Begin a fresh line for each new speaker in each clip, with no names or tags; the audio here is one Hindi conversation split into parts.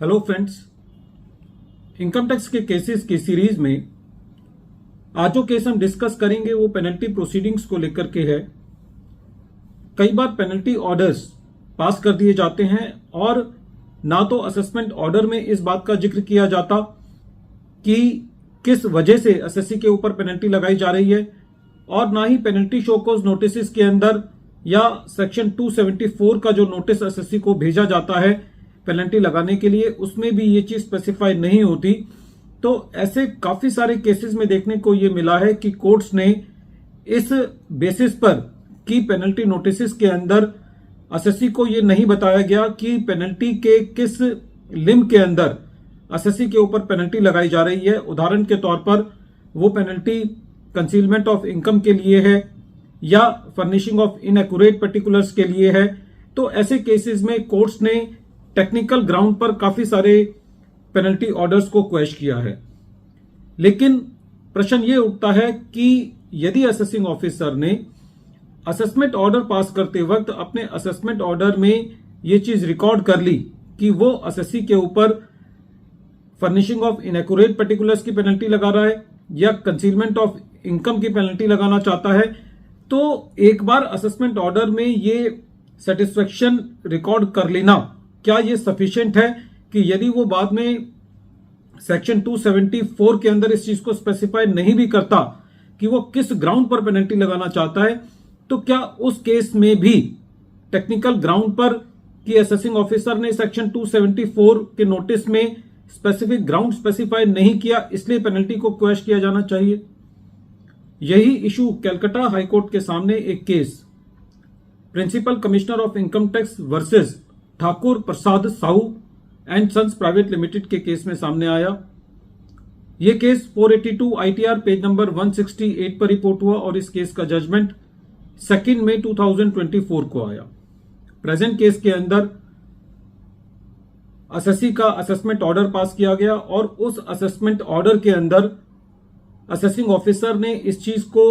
हेलो फ्रेंड्स, इनकम टैक्स के केसेस की सीरीज में आज जो केस हम डिस्कस करेंगे वो पेनल्टी प्रोसीडिंग्स को लेकर के है। कई बार पेनल्टी ऑर्डर्स पास कर दिए जाते हैं और ना तो असेसमेंट ऑर्डर में इस बात का जिक्र किया जाता कि किस वजह से एसएससी के ऊपर पेनल्टी लगाई जा रही है और ना ही पेनल्टी शो कॉज नोटिस के अंदर या सेक्शन 274 का जो नोटिस एसएससी को भेजा जाता है पेनल्टी लगाने के लिए, उसमें भी ये चीज स्पेसिफाई नहीं होती। तो ऐसे काफी सारे केसेस में देखने को ये मिला है कि कोर्ट्स ने इस बेसिस पर कि पेनल्टी नोटिस के अंदर एसएससी को ये नहीं बताया गया कि पेनल्टी के किस लिम के अंदर एसएससी के ऊपर पेनल्टी लगाई जा रही है। उदाहरण के तौर पर वो पेनल्टी कंसीलमेंट ऑफ इनकम के लिए है या फर्निशिंग ऑफ इनएक्यूरेट पर्टिकुलर्स के लिए है। तो ऐसे केसेस में कोर्ट्स ने टेक्निकल ग्राउंड पर काफी सारे पेनल्टी ऑर्डर्स को क्वेश किया है। लेकिन प्रश्न ये उठता है कि यदि असेसिंग ऑफिसर ने असेसमेंट ऑर्डर पास करते वक्त अपने असेसमेंट ऑर्डर में ये चीज रिकॉर्ड कर ली कि वो एसएससी के ऊपर फर्निशिंग ऑफ इनएक्यूरेट पर्टिकुलर्स की पेनल्टी लगा रहा है या कंसीलमेंट ऑफ इनकम की पेनल्टी लगाना चाहता है, तो एक बार असेसमेंट ऑर्डर में ये सेटिस्फेक्शन रिकॉर्ड कर लेना क्या ये सफिशिएंट है कि यदि वो बाद में सेक्शन 274 के अंदर इस चीज को स्पेसिफाई नहीं भी करता कि वो किस ग्राउंड पर पेनल्टी लगाना चाहता है, तो क्या उस केस में भी टेक्निकल ग्राउंड पर कि असेसिंग ऑफिसर ने सेक्शन 274 के नोटिस में स्पेसिफिक ग्राउंड स्पेसिफाई नहीं किया इसलिए पेनल्टी को क्वेश किया जाना चाहिए। यही इशू कलकत्ता हाईकोर्ट के सामने एक case principal commissioner of income tax versus Thakur Prasad Sahu and sons private limited के केस में सामने आया। यह केस 482 आईटीआर पेज नंबर 168 पर रिपोर्ट हुआ और इस केस का जजमेंट 2 मई 2024 को आया। प्रेजेंट केस के अंदर एसएससी का असेसमेंट ऑर्डर पास किया गया और उस असेसमेंट ऑर्डर के अंदर असेसिंग ऑफिसर ने इस चीज को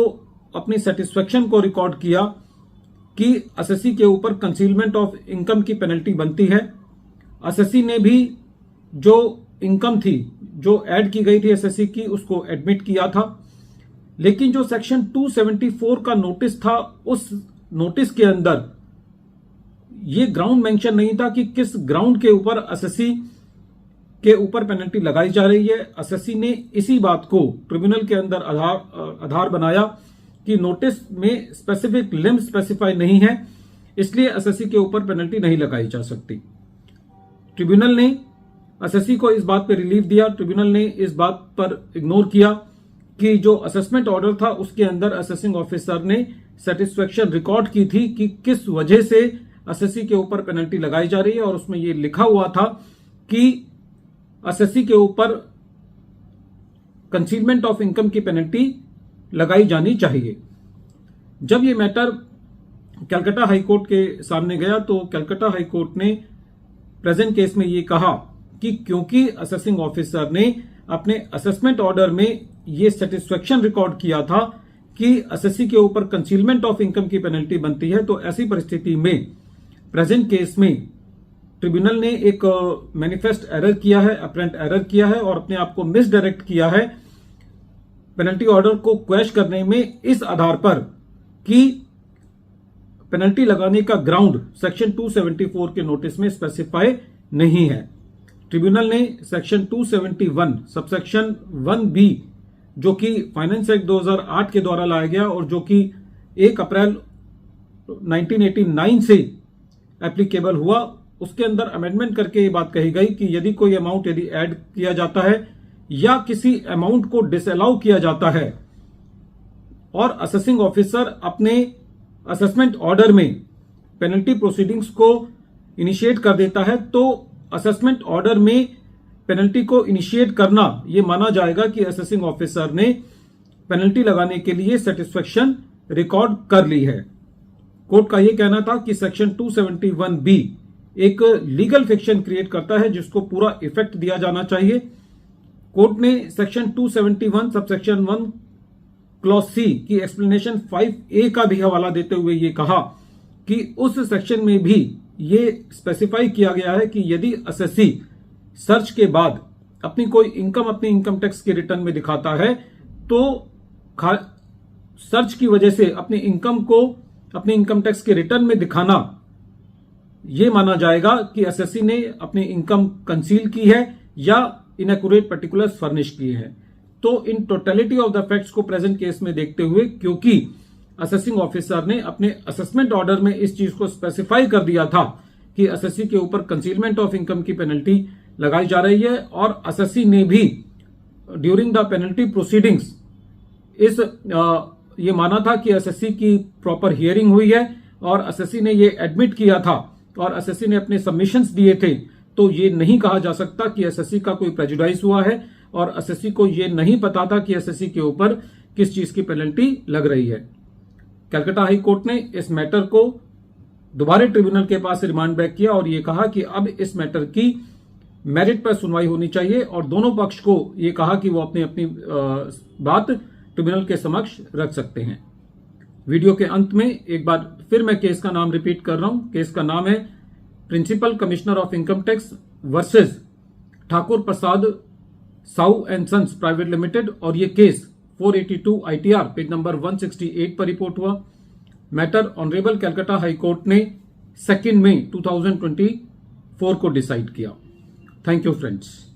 अपनी सेटिस्फेक्शन को रिकॉर्ड किया कि एसएससी के ऊपर कंसीलमेंट ऑफ इनकम की पेनल्टी बनती है। एसएससी ने भी जो इनकम थी जो ऐड की गई थी एसएससी की उसको एडमिट किया था, लेकिन जो सेक्शन 274 का नोटिस था उस नोटिस के अंदर ये ग्राउंड मेंशन नहीं था कि किस ग्राउंड के ऊपर एसएससी के ऊपर पेनल्टी लगाई जा रही है। एसएससी ने इसी बात को ट्रिब्यूनल के अंदर आधार बनाया कि नोटिस में स्पेसिफिक लिम स्पेसिफाई नहीं है, इसलिए एसएससी के ऊपर पेनल्टी नहीं लगाई जा सकती। ट्रिब्यूनल ने एसएससी को इस बात पर रिलीफ दिया। ट्रिब्यूनल ने इस बात पर इग्नोर किया कि जो असेसमेंट ऑर्डर था उसके अंदर असेसिंग ऑफिसर ने सेटिस्फेक्शन रिकॉर्ड की थी कि किस वजह से एसएससी के ऊपर पेनल्टी लगाई जा रही है और उसमें यह लिखा हुआ था कि एसएससी के ऊपर कंसीलमेंट ऑफ इनकम की पेनल्टी लगाई जानी चाहिए। जब ये मैटर कलकत्ता हाईकोर्ट के सामने गया तो कलकत्ता हाईकोर्ट ने प्रेजेंट केस में ये कहा कि क्योंकि असेसिंग ऑफिसर ने अपने असेसमेंट ऑर्डर में ये सेटिस्फेक्शन रिकॉर्ड किया था कि एसएससी के ऊपर कंसीलमेंट ऑफ इनकम की पेनल्टी बनती है, तो ऐसी परिस्थिति में प्रेजेंट केस में ट्रिब्यूनल ने एक मैनिफेस्ट एरर किया है, अपरेंट एरर किया है और अपने आप को मिसडायरेक्ट किया है पेनल्टी ऑर्डर को क्वेश करने में इस आधार पर कि पेनल्टी लगाने का ग्राउंड सेक्शन 274 के नोटिस में स्पेसिफाई नहीं है। ट्रिब्यूनल ने सेक्शन 271 सबसेक्शन 1B जो कि फाइनेंस एक्ट 2008 के द्वारा लाया गया और जो कि 1 अप्रैल 1989 से एप्लीकेबल हुआ, उसके अंदर अमेंडमेंट करके ये बात कही गई कि यदि कोई अमाउंट यदि ऐड किया जाता है या किसी अमाउंट को डिसअलाउ किया जाता है और असेसिंग ऑफिसर अपने असेसमेंट ऑर्डर में पेनल्टी प्रोसीडिंग्स को इनिशिएट कर देता है, तो असेसमेंट ऑर्डर में पेनल्टी को इनिशिएट करना यह माना जाएगा कि असेसिंग ऑफिसर ने पेनल्टी लगाने के लिए सेटिस्फेक्शन रिकॉर्ड कर ली है। कोर्ट का यह कहना था कि सेक्शन 271B एक लीगल फिक्शन क्रिएट करता है जिसको पूरा इफेक्ट दिया जाना चाहिए। कोर्ट ने सेक्शन 271 सबसेक्शन 1 क्लॉज सी की एक्सप्लेनेशन 5A का भी हवाला देते हुए ये कहा कि उस सेक्शन में भी ये स्पेसिफाई किया गया है कि यदि एसएससी सर्च के बाद अपनी कोई इनकम अपनी इनकम टैक्स के रिटर्न में दिखाता है तो सर्च की वजह से अपनी इनकम को अपनी इनकम टैक्स के रिटर्न में दिखाना यह माना जाएगा कि एसएससी ने अपनी इनकम कंसील की है या इनएक्यूरेट पर्टिकुलर्स फर्निश किए हैं। तो in totality of the facts को प्रेजेंट केस में देखते हुए, क्योंकि असेसिंग ऑफिसर ने अपने असेसमेंट ऑर्डर में इस चीज को स्पेसिफाई कर दिया था कि एसएससी के ऊपर कंसीलमेंट ऑफ इनकम की पेनल्टी लगाई जा रही है, और एसएससी ने भी ड्यूरिंग द पेनल्टी प्रोसीडिंग्स ये माना था कि एसएससी की प्रॉपर हियरिंग हुई है और एसएससी ने ये एडमिट किया था और एसएससी ने अपने सबमिशंस दिए थे। तो ये नहीं कहा जा सकता कि एसएससी का कोई प्रेजुडाइज हुआ है और एसएससी को ये नहीं पता था कि एसएससी के ऊपर किस चीज की पेनल्टी लग रही है। कलकत्ता हाई कोर्ट ने इस मैटर को दोबारा ट्रिब्यूनल के पास रिमांड बैक किया और ये कहा कि अब इस मैटर की मेरिट पर सुनवाई होनी चाहिए, और दोनों पक्ष को ये कहा कि वो अपनी अपनी बात ट्रिब्यूनल के समक्ष रख सकते हैं। वीडियो के अंत में एक बार फिर मैं केस का नाम रिपीट कर रहा हूं। केस का नाम है principal commissioner of income tax versus Thakur Prasad Sao and sons private limited, और ये केस 482 ITR पेज नंबर 168 पर रिपोर्ट हुआ। Matter honourable Calcutta high court ने 2 मई 2024 को डिसाइड किया। Thank you friends.